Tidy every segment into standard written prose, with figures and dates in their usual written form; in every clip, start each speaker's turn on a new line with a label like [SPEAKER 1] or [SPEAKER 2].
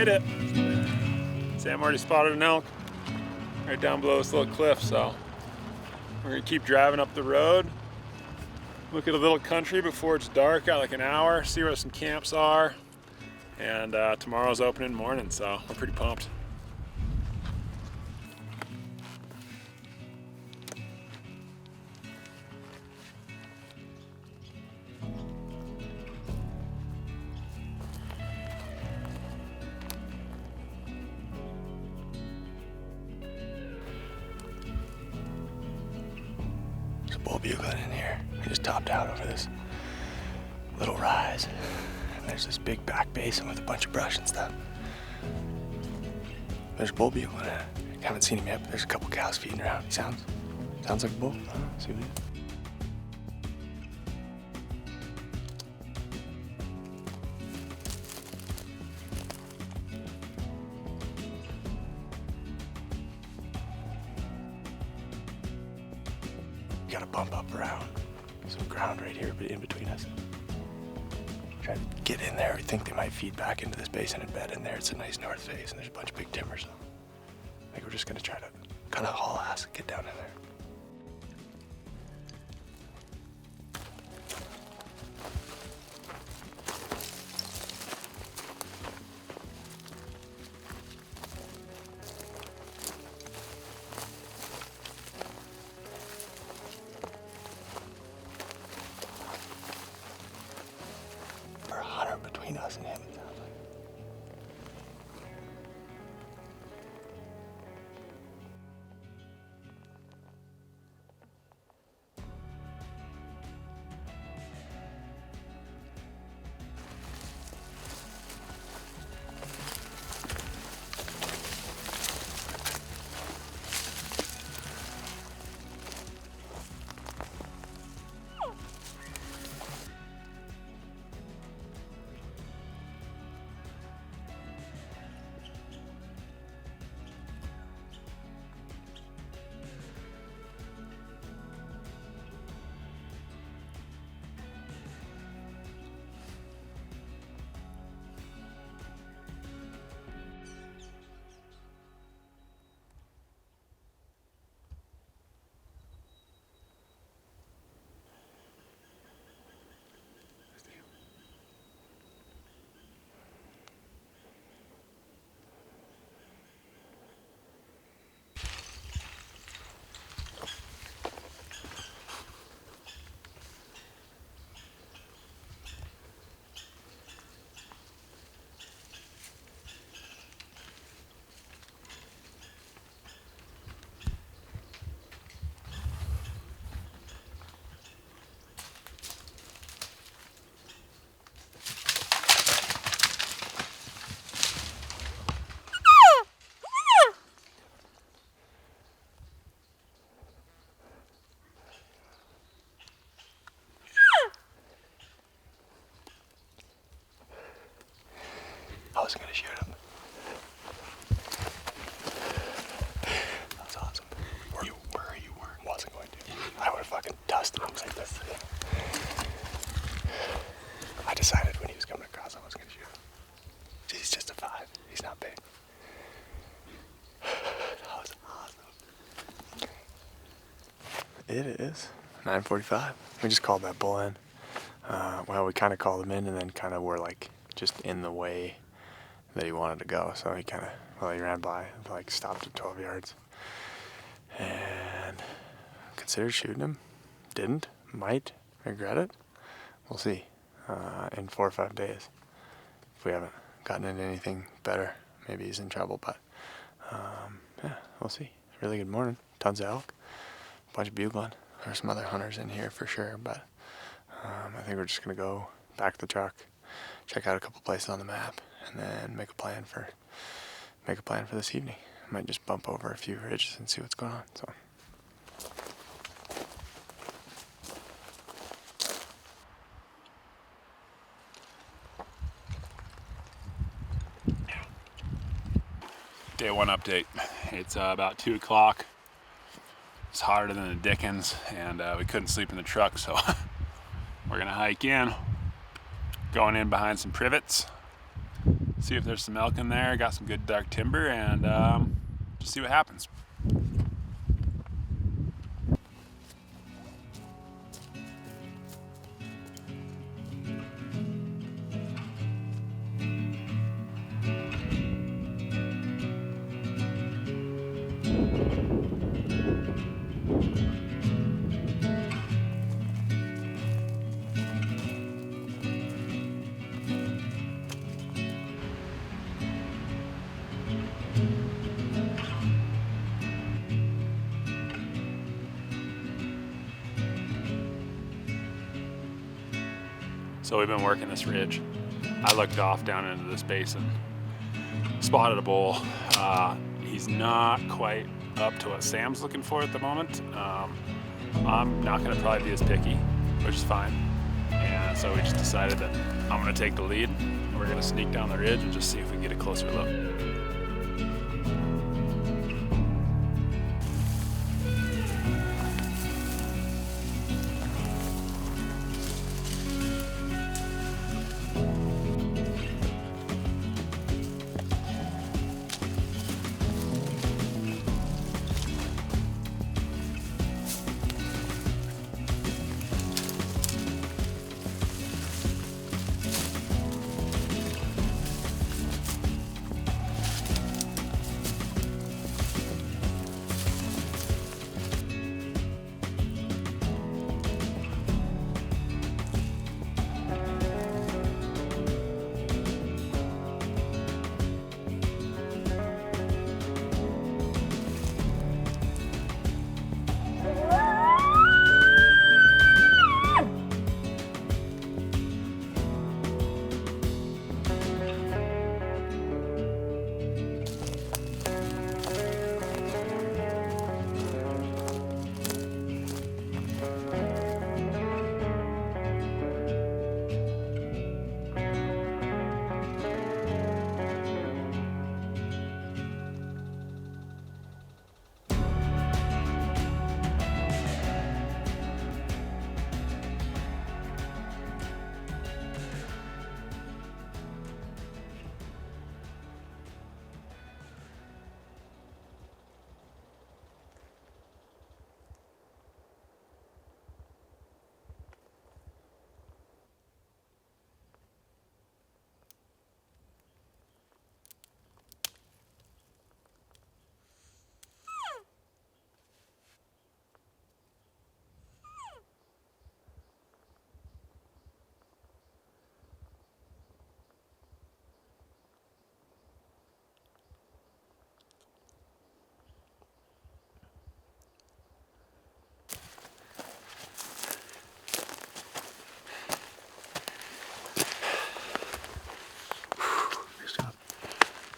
[SPEAKER 1] made it. Sam already spotted an elk right down below this little cliff, so we're gonna keep driving up the road, look at a little country before it's dark. Got like an hour, see where some camps are, and tomorrow's opening morning, so I'm pretty pumped.
[SPEAKER 2] Bull bugling in here. We just topped out over this little rise. And there's this big back basin with a bunch of brush and stuff. There's a bull bugling in it. I haven't seen him yet, but there's a couple cows feeding around. He sounds like a bull. See what he is. Got to bump up around some ground right here in between us. Try to get in there. We think they might feed back into this basin and bed in there. It's a nice north face and there's a bunch of big timbers. So I think we're just gonna try to kind of haul ass and get down in there. Between us and him, it sounds like. I wasn't gonna shoot him. That's awesome. You weren't. Wasn't going to. I would have fucking dusted him like this. I decided when he was coming across I wasn't gonna shoot him. He's just a 5. He's not big. That was awesome. It is 9:45. We just called that bull in. Well, we kind of called him in and then kind of were like just in the way that he wanted to go. So he kind of, well, he ran by, like stopped at 12 yards and considered shooting him. Didn't, might regret it. We'll see in 4 or 5 days. If we haven't gotten into anything better, maybe he's in trouble, but yeah, we'll see. Really good morning. Tons of elk, a bunch of bugling. There's some other hunters in here for sure, but I think we're just gonna go back to the truck, check out a couple places on the map, and then make a plan for this evening. I might just bump over a few ridges and see what's going on. So.
[SPEAKER 1] Day 1 update. It's about 2 o'clock. It's hotter than the dickens, and we couldn't sleep in the truck, so we're gonna hike in. Going in behind some privets. see if there's some elk in there. Got some good dark timber, and just see what happens. So we've been working this ridge. I looked off down into this basin, spotted a bull. He's not quite up to what Sam's looking for at the moment. I'm not gonna probably be as picky, which is fine. And so we just decided that I'm gonna take the lead. We're gonna sneak down the ridge and just see if we can get a closer look.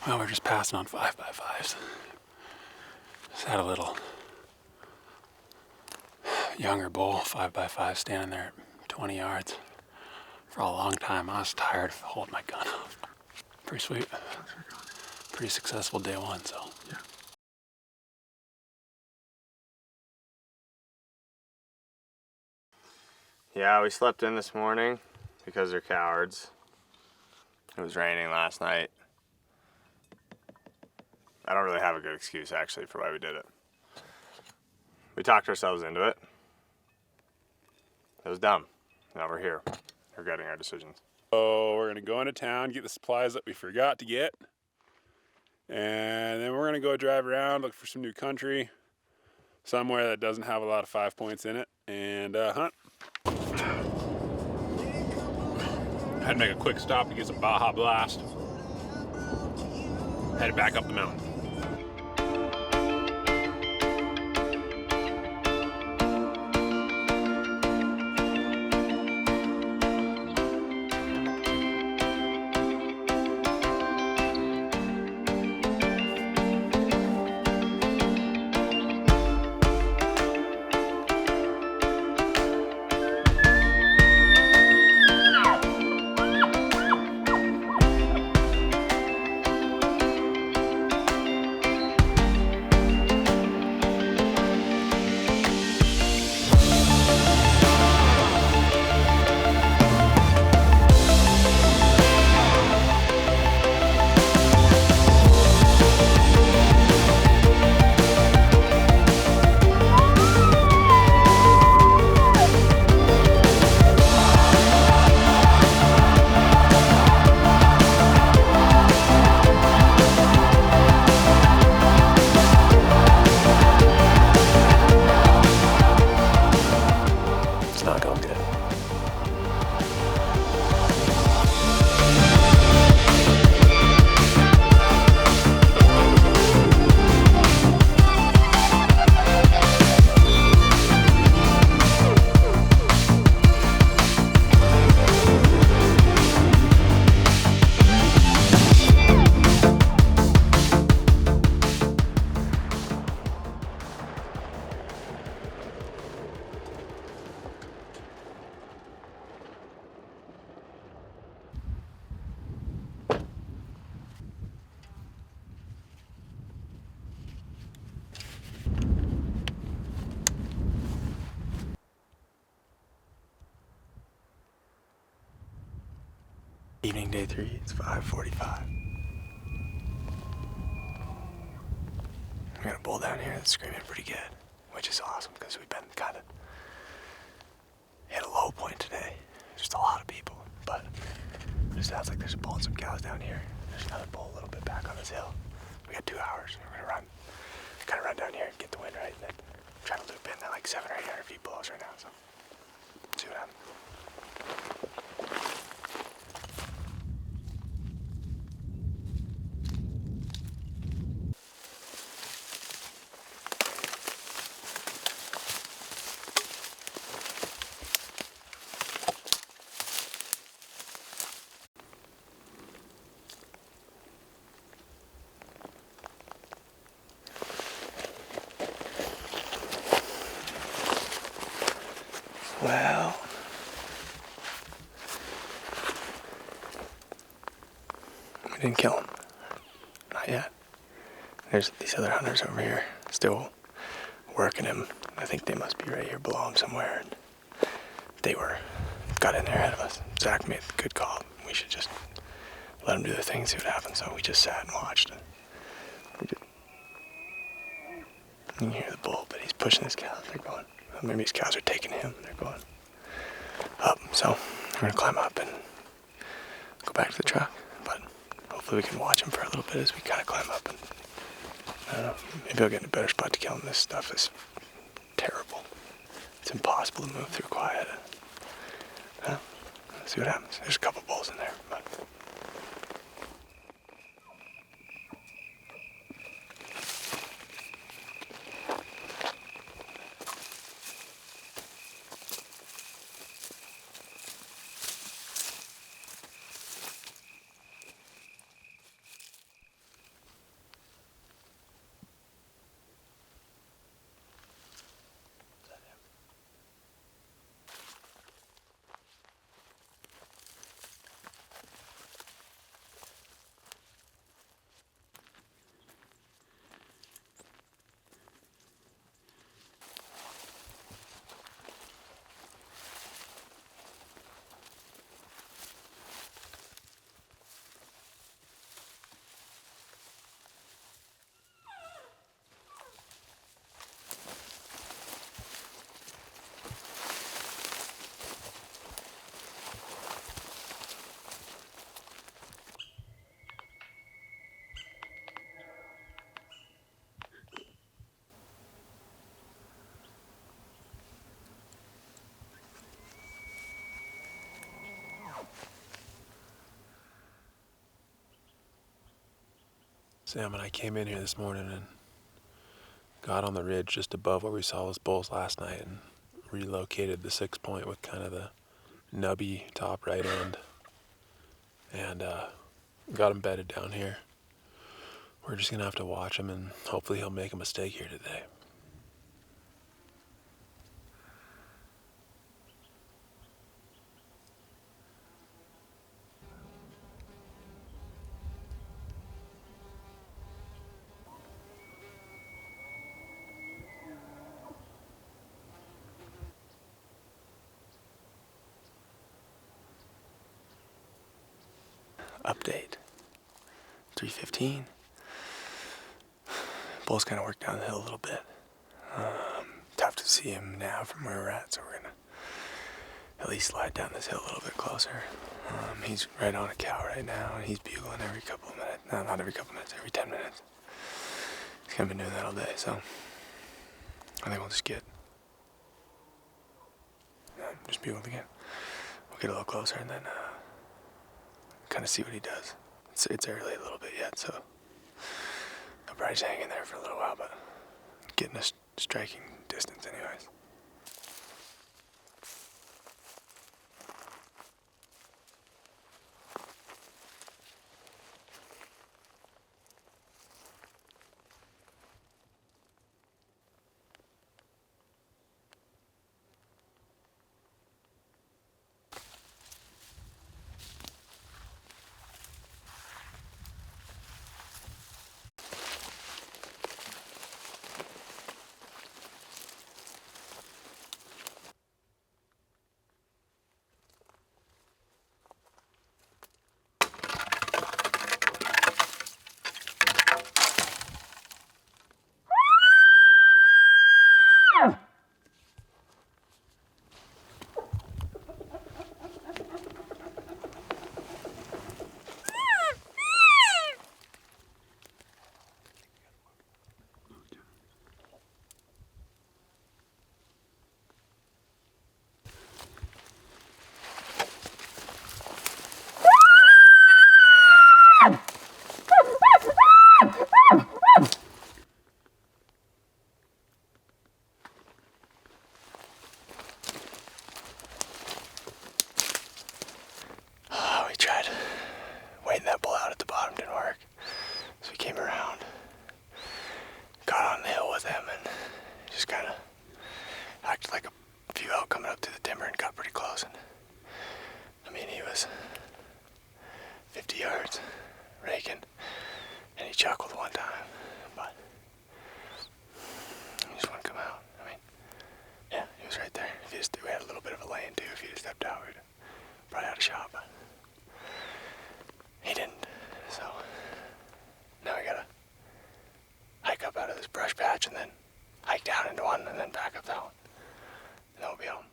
[SPEAKER 1] Well, we're just passing on 5x5s. Just had a little younger bull, 5x5, standing there at 20 yards for a long time. I was tired of holding my gun up. Pretty sweet. Pretty successful day one, so. Yeah.
[SPEAKER 2] Yeah, we slept in this morning because they're cowards. It was raining last night. I don't really have a good excuse, actually, for why we did it. We talked ourselves into it. It was dumb. Now we're here, regretting our decisions.
[SPEAKER 1] So we're gonna go into town, get the supplies that we forgot to get, and then we're gonna go drive around, look for some new country, somewhere that doesn't have a lot of 5 points in it, and hunt. Had to make a quick stop to get some Baja Blast. Headed back up the mountain.
[SPEAKER 2] Evening day 3, it's 5:45. We got a bull down here that's screaming pretty good, which is awesome because we've been kind of hit a low point today. Just a lot of people, but it sounds like there's a bull and some cows down here. There's another bull a little bit back on this hill. We got 2 hours. We're gonna kind of run down here and get the wind right, and then try to loop in. They're like 700 or 800 feet below us right now, so see what happens. Well, we didn't kill him. Not yet. There's these other hunters over here still working him. I think they must be right here below him somewhere. And they got in there ahead of us. Zach made a good call. We should just let them do their thing and see what happens. So we just sat and watched. You can hear the bull, but he's pushing his cows. They're going. Maybe his cows are taking him. They're going up. So we're gonna climb up and go back to the truck. But hopefully we can watch him for a little bit as we kind of climb up. And I don't know. Maybe I'll get in a better spot to kill him. This stuff is terrible. It's impossible to move through quiet. Let's see what happens. There's a couple bulls in there. But
[SPEAKER 3] Sam and I came in here this morning and got on the ridge just above where we saw those bulls last night and relocated the 6-point with kind of the nubby top right end and got him bedded down here. We're just gonna have to watch him and hopefully he'll make a mistake here today.
[SPEAKER 2] update. 3:15. Bull's kind of worked down the hill a little bit. Tough to see him now from where we're at, so we're gonna at least slide down this hill a little bit closer. He's right on a cow right now, and he's bugling every couple of minutes. No, not every couple of minutes, every 10 minutes. He's kind of been doing that all day, so I think we'll just bugle again. We'll get a little closer and then kind of see what he does. It's early a little bit yet, so I'll probably just hang in there for a little while, but getting a striking distance anyways. 50 yards raking, and he chuckled one time, but he just wouldn't come out. I mean, yeah, he was right there. We had a little bit of a lane too. If he'd have stepped out, we'd probably had a shot, but he didn't. So now we gotta hike up out of this brush patch and then hike down into one and then back up that one. And then we'll be home.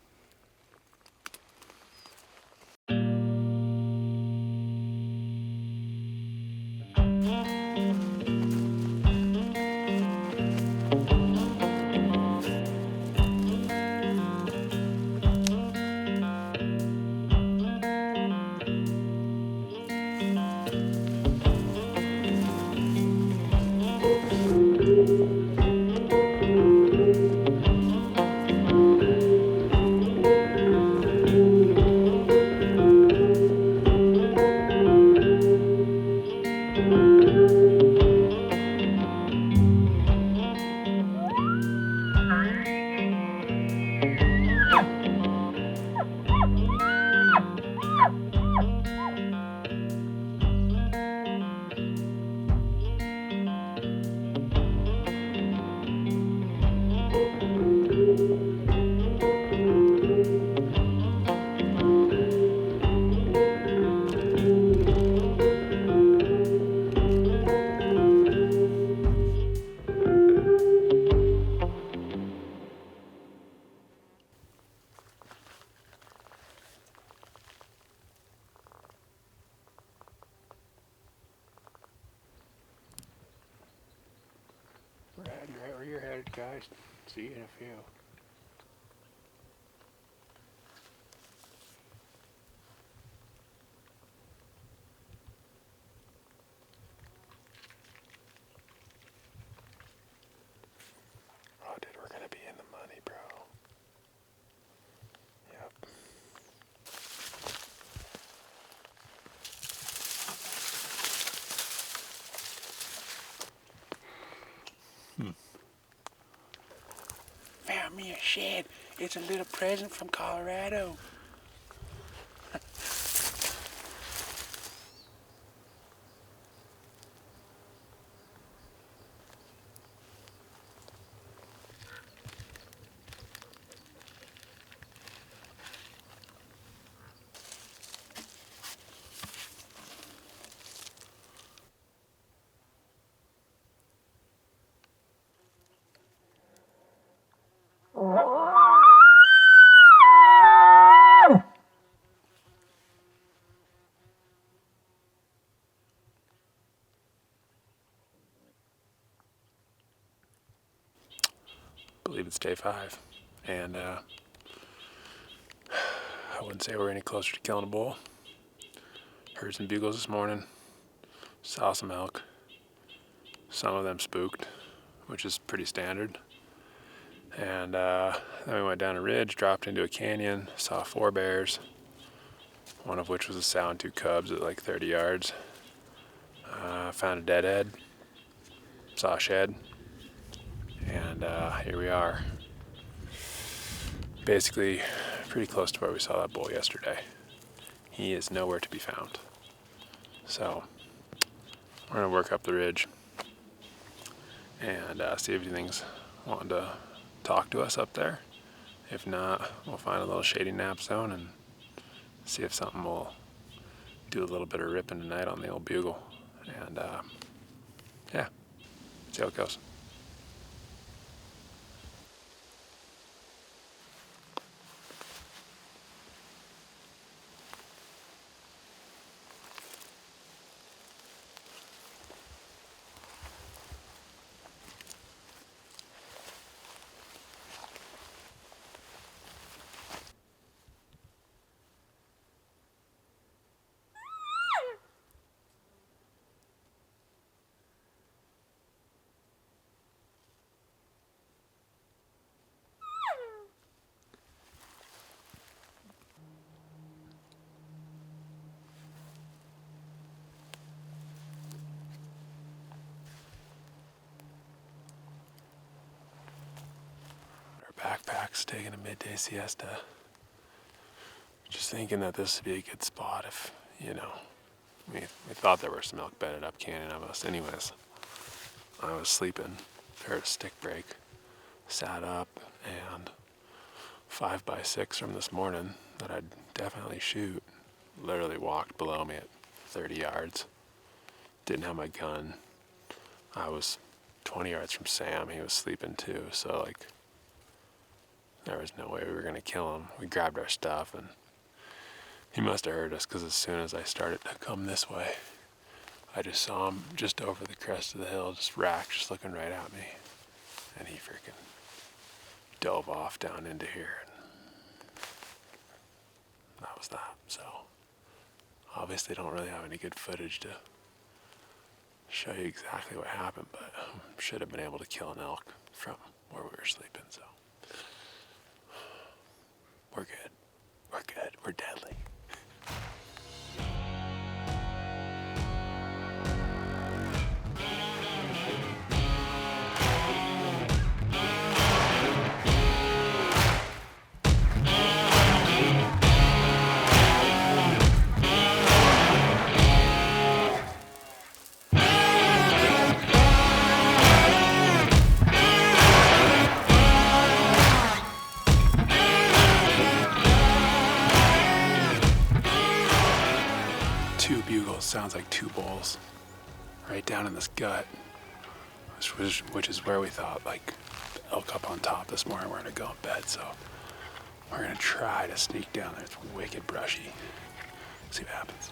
[SPEAKER 4] Right where you're headed, guys. See you in a few.
[SPEAKER 3] Oh, dude, we're gonna be in the money, bro. Yep.
[SPEAKER 4] Found me a shed. It's a little present from Colorado.
[SPEAKER 3] I believe it's day 5, and I wouldn't say we're any closer to killing a bull. Heard some bugles this morning, saw some elk. Some of them spooked, which is pretty standard. And then we went down a ridge, dropped into a canyon, saw 4 bears, one of which was a sow and 2 cubs at like 30 yards. Found a deadhead, saw a shed, and here we are. Basically, pretty close to where we saw that bull yesterday. He is nowhere to be found. So, we're gonna work up the ridge and see if anything's wanting to talk to us up there. If not, we'll find a little shady nap zone and see if something will do a little bit of ripping tonight on the old bugle. And yeah, see how it goes. Backpacks, taking a midday siesta. Just thinking that this would be a good spot if, We thought there were some elk bedded up canyon of us. Anyways, I was sleeping, heard a stick break, sat up, and 5x6 from this morning that I'd definitely shoot literally walked below me at 30 yards. Didn't have my gun. I was 20 yards from Sam. He was sleeping too, so like there was no way we were gonna kill him. We grabbed our stuff and he must have heard us, because as soon as I started to come this way, I just saw him just over the crest of the hill, just racked, just looking right at me. And he freaking dove off down into here. And that was that. So obviously don't really have any good footage to show you exactly what happened, but should have been able to kill an elk from where we were sleeping. So we're good. We're good. We're deadly. Two bugles sounds like two bulls right down in this gut, which is where we thought like the elk up on top this morning we're gonna go in bed. So we're gonna try to sneak down there. It's wicked brushy. See what happens.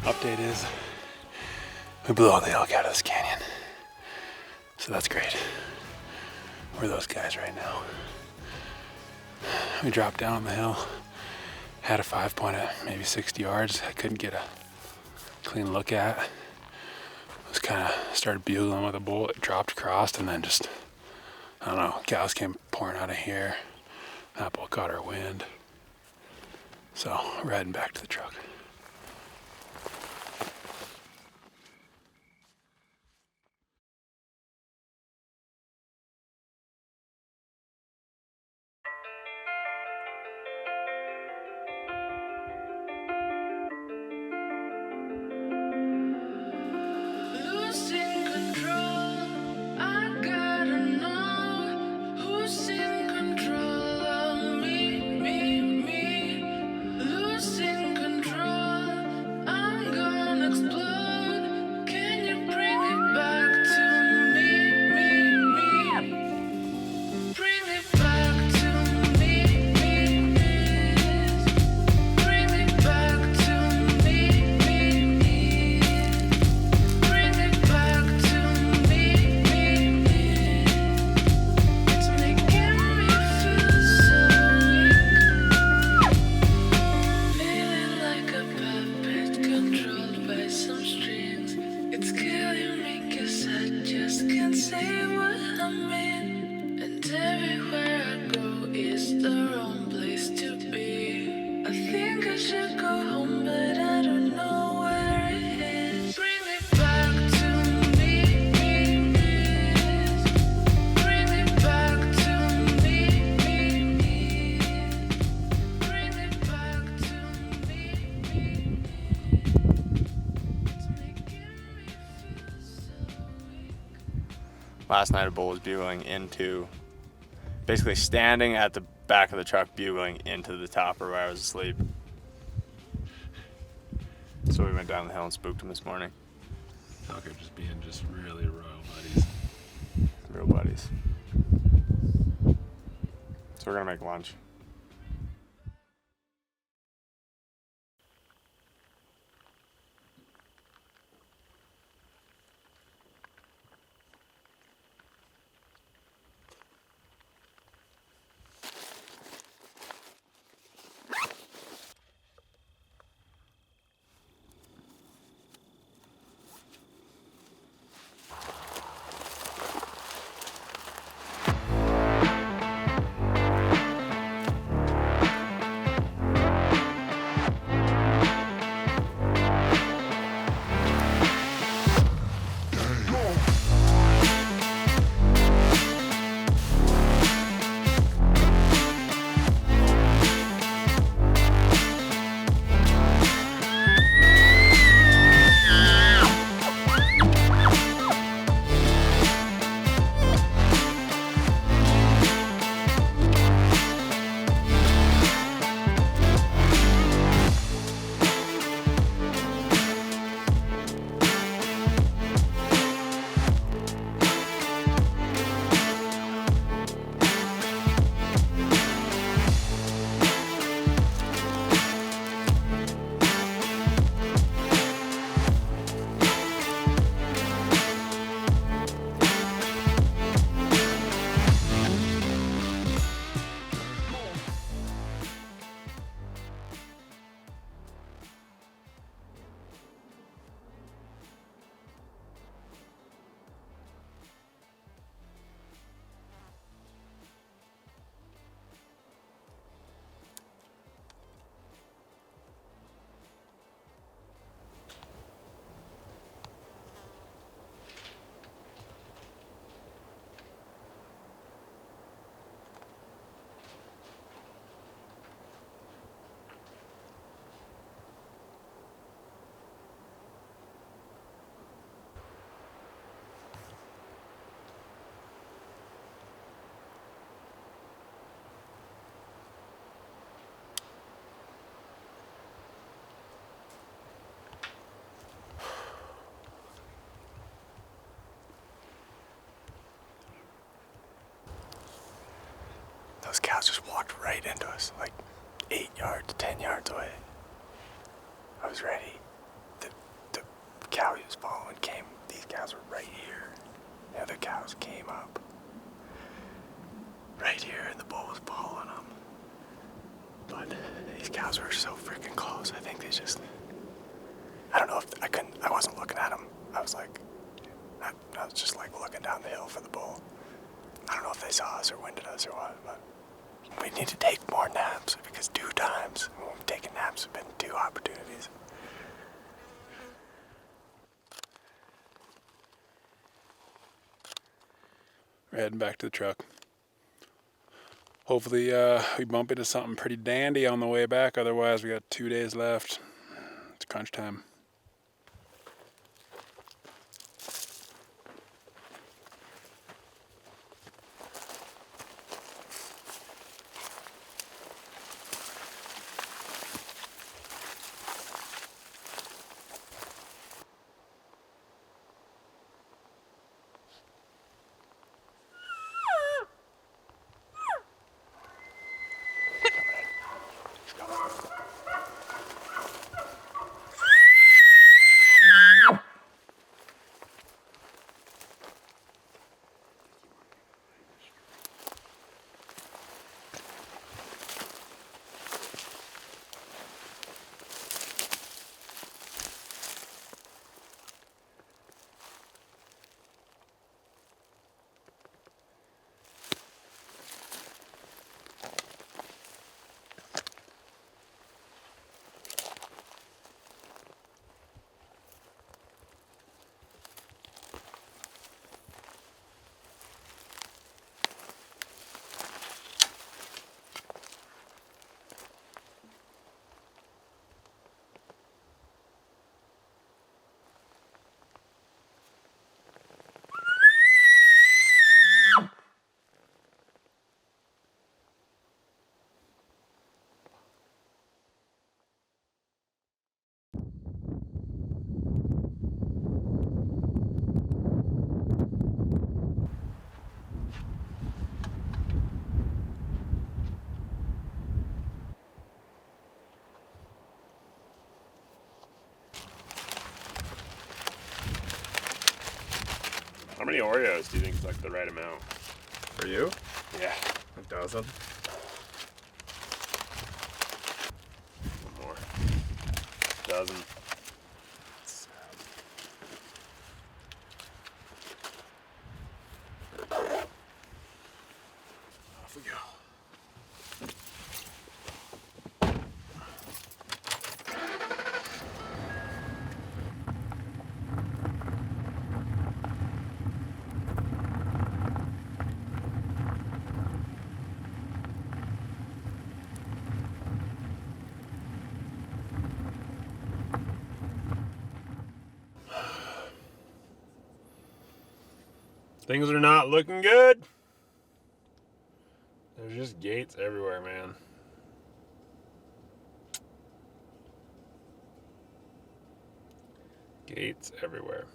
[SPEAKER 3] Update is we blew all the elk out of this canyon. So that's great. We're those guys right now. We dropped down on the hill, had a 5-point at maybe 60 yards. I couldn't get a clean look at. Was kind of started bugling with a bull. It dropped across and then just, I don't know, cows came pouring out of here. That bull caught our wind. So we're heading back to the truck.
[SPEAKER 2] Last night a bull was bugling into, basically standing at the back of the truck bugling into the topper where I was asleep. So we went down the hill and spooked him this morning.
[SPEAKER 3] Elk are just being just really royal buddies.
[SPEAKER 2] Real buddies. So we're gonna make lunch. just walked right into us, like 8 yards, 10 yards away. I was ready. The cow he was following came, these cows were right here. The other cows came up right here, and the bull was following them. But these cows were so freaking close. I think they just, I don't know if, I wasn't looking at them. I was just like looking down the hill for the bull. I don't know if they saw us or winded us or what, but we need to take more naps, because 2 times when we've taken naps have been 2 opportunities.
[SPEAKER 3] We're heading back to the truck. Hopefully we bump into something pretty dandy on the way back. Otherwise, we got 2 days left. It's crunch time.
[SPEAKER 1] How many Oreos do you think is like the right amount?
[SPEAKER 2] For you?
[SPEAKER 1] Yeah.
[SPEAKER 2] 1,000?
[SPEAKER 1] One more. Dozen. Off we go. Things are not looking good. There's just gates everywhere, man. Gates everywhere.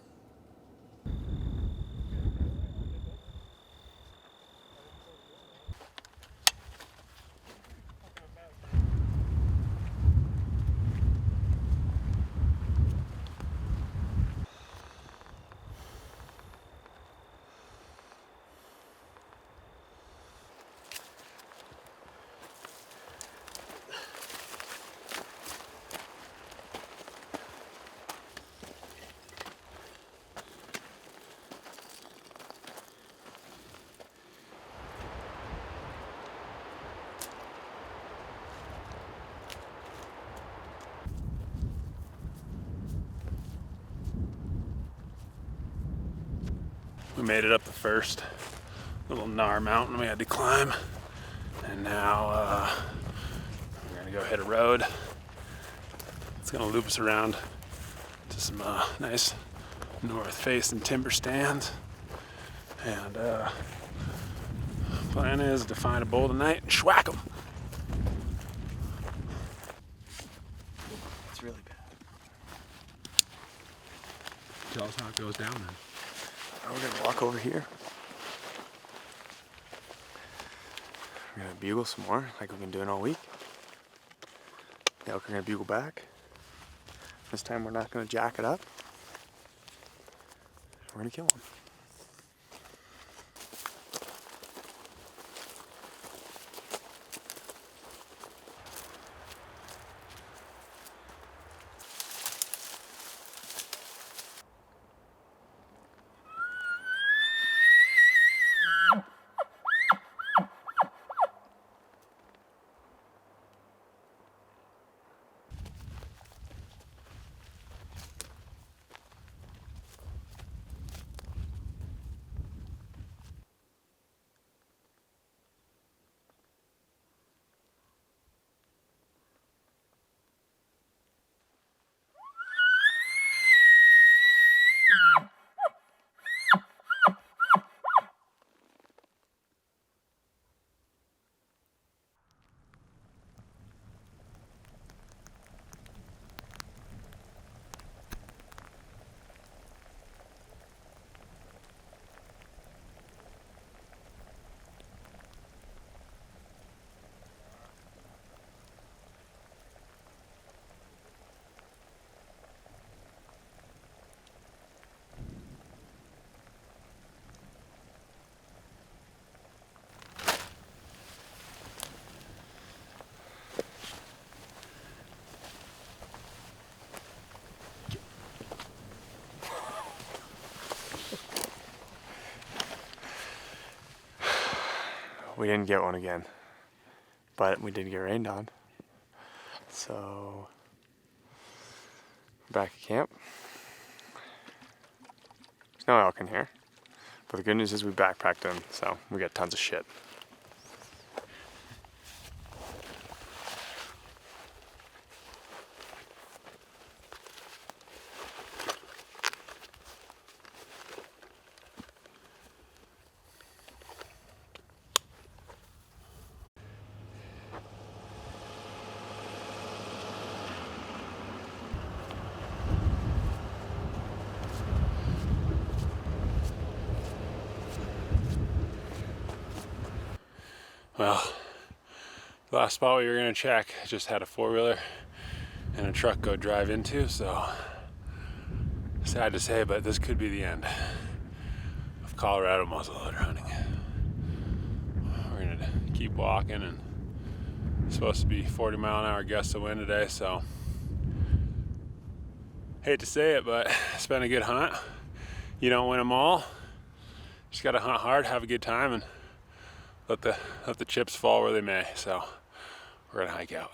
[SPEAKER 3] We made it up the first little Nar mountain we had to climb, and now we're gonna go hit a road. It's gonna loop us around to some nice north-facing timber stands, and plan is to find a bull tonight and schwack him.
[SPEAKER 2] It's really bad.
[SPEAKER 3] Tell us how it goes down then.
[SPEAKER 2] We're gonna walk over here. We're gonna bugle some more, like we've been doing all week. The elk are gonna bugle back. This time we're not gonna jack it up. We're gonna kill them. We didn't get one again, but we did get rained on. So, back at camp. There's no elk in here, but the good news is we backpacked them, so we got tons of shit.
[SPEAKER 1] Well, the last spot we were gonna check just had a four-wheeler and a truck go drive into, so sad to say, but this could be the end of Colorado muzzleloader hunting. We're gonna keep walking, and it's supposed to be 40-mile-an-hour gusts of wind today, so hate to say it, but it's been a good hunt. You don't win them all. Just gotta hunt hard, have a good time, and let the chips fall where they may. So we're gonna hike out.